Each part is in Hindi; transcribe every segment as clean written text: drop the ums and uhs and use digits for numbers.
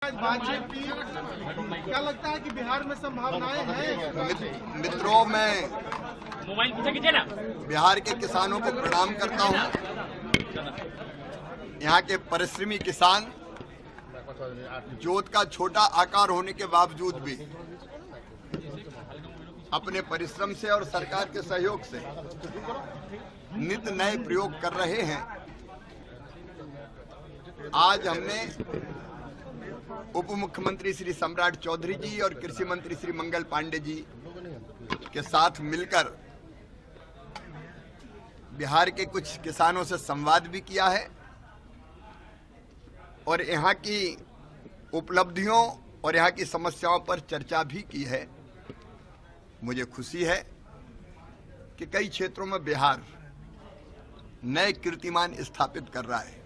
बातचीत की, क्या लगता है कि बिहार में संभावनाएं हैं? मित्रों, मैं बिहार के किसानों को प्रणाम करता हूं। यहाँ के परिश्रमी किसान जोत का छोटा आकार होने के बावजूद भी अपने परिश्रम से और सरकार के सहयोग से नित नए प्रयोग कर रहे हैं। आज हमने उप मुख्यमंत्री श्री सम्राट चौधरी जी और कृषि मंत्री श्री मंगल पांडे जी के साथ मिलकर बिहार के कुछ किसानों से संवाद भी किया है और यहाँ की उपलब्धियों और यहाँ की समस्याओं पर चर्चा भी की है। मुझे खुशी है कि कई क्षेत्रों में बिहार नए कीर्तिमान स्थापित कर रहा है।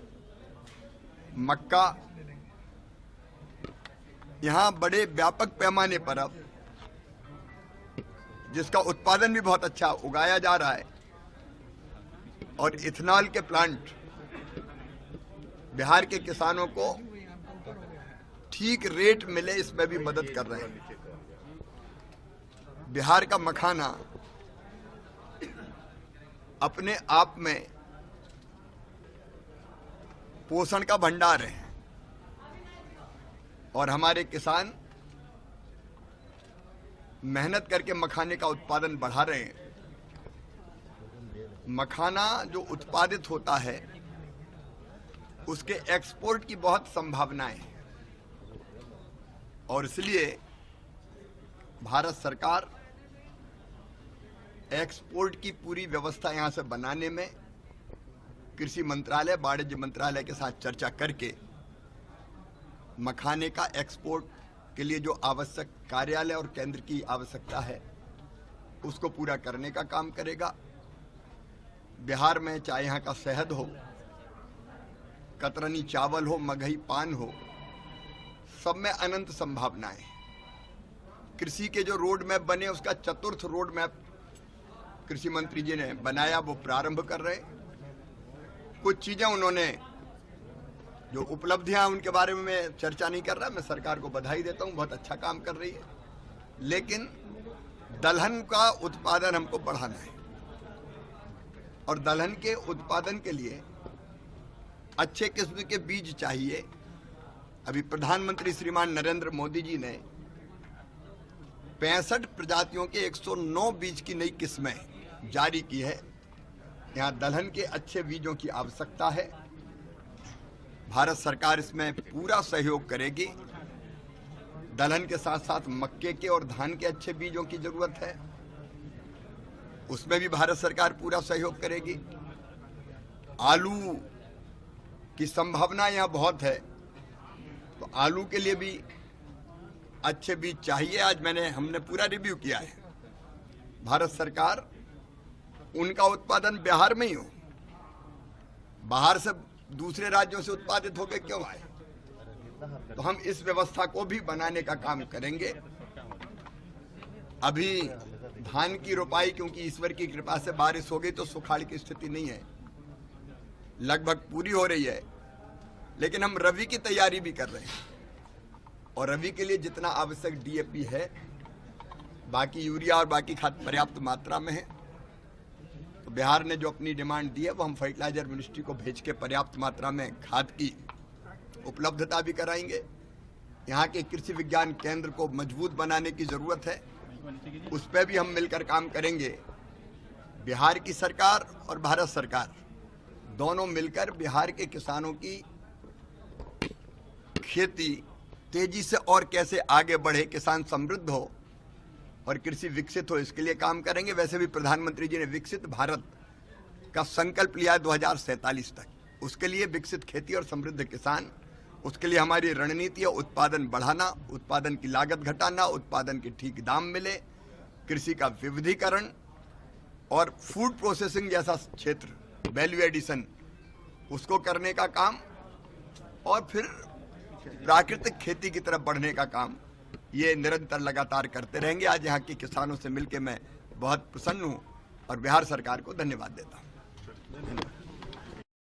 मक्का यहाँ बड़े व्यापक पैमाने पर अब जिसका उत्पादन भी बहुत अच्छा उगाया जा रहा है और इथेनॉल के प्लांट बिहार के किसानों को ठीक रेट मिले, इसमें भी मदद कर रहे हैं। बिहार का मखाना अपने आप में पोषण का भंडार है और हमारे किसान मेहनत करके मखाने का उत्पादन बढ़ा रहे हैं। मखाना जो उत्पादित होता है उसके एक्सपोर्ट की बहुत संभावनाएं हैं और इसलिए भारत सरकार एक्सपोर्ट की पूरी व्यवस्था यहां से बनाने में कृषि मंत्रालय, वाणिज्य मंत्रालय के साथ चर्चा करके मखाने का एक्सपोर्ट के लिए जो आवश्यक कार्यालय और केंद्र की आवश्यकता है उसको पूरा करने का काम करेगा। बिहार में चाहे यहाँ का शहद हो, कतरनी चावल हो, मगही पान हो, सब में अनंत संभावनाएं। कृषि के जो रोड मैप बने उसका चतुर्थ रोड मैप कृषि मंत्री जी ने बनाया, वो प्रारंभ कर रहे। कुछ चीजें उन्होंने जो उपलब्धियां उनके बारे में मैं चर्चा नहीं कर रहा, मैं सरकार को बधाई देता हूं, बहुत अच्छा काम कर रही है। लेकिन दलहन का उत्पादन हमको बढ़ाना है और दलहन के उत्पादन के लिए अच्छे किस्म के बीज चाहिए। अभी प्रधानमंत्री श्रीमान नरेंद्र मोदी जी ने 65 प्रजातियों के 109 बीज की नई किस्में जारी की है। यहाँ दलहन के अच्छे बीजों की आवश्यकता है। भारत सरकार इसमें पूरा सहयोग करेगी। दलहन के साथ साथ मक्के के और धान के अच्छे बीजों की जरूरत है, उसमें भी भारत सरकार पूरा सहयोग करेगी। आलू की संभावना यहाँ बहुत है, तो आलू के लिए भी अच्छे बीज चाहिए। आज हमने पूरा रिव्यू किया है। भारत सरकार उनका उत्पादन बिहार में ही हो, बाहर से दूसरे राज्यों से उत्पादित होकर क्यों आए, तो हम इस व्यवस्था को भी बनाने का काम करेंगे। अभी धान की रोपाई, क्योंकि ईश्वर की कृपा से बारिश हो गई तो सुखाड़ की स्थिति नहीं है, लगभग पूरी हो रही है। लेकिन हम रबी की तैयारी भी कर रहे हैं और रबी के लिए जितना आवश्यक डीएपी है, बाकी यूरिया और बाकी खाद पर्याप्त मात्रा में है। तो बिहार ने जो अपनी डिमांड दी है वो हम फर्टिलाइजर मिनिस्ट्री को भेज के पर्याप्त मात्रा में खाद की उपलब्धता भी कराएंगे। यहाँ के कृषि विज्ञान केंद्र को मजबूत बनाने की जरूरत है, उस पर भी हम मिलकर काम करेंगे। बिहार की सरकार और भारत सरकार दोनों मिलकर बिहार के किसानों की खेती तेजी से और कैसे आगे बढ़े, किसान समृद्ध हो और कृषि विकसित हो, इसके लिए काम करेंगे। वैसे भी प्रधानमंत्री जी ने विकसित भारत का संकल्प लिया है 2047 तक, उसके लिए विकसित खेती और समृद्ध किसान, उसके लिए हमारी रणनीति है उत्पादन बढ़ाना, उत्पादन की लागत घटाना, उत्पादन के ठीक दाम मिले, कृषि का विविधीकरण और फूड प्रोसेसिंग जैसा क्षेत्र, वैल्यू एडिशन, उसको करने का काम और फिर प्राकृतिक खेती की तरफ बढ़ने का काम, ये निरंतर लगातार करते रहेंगे। आज यहाँ के किसानों से मिलकर मैं बहुत प्रसन्न हूँ और बिहार सरकार को धन्यवाद देता हूँ।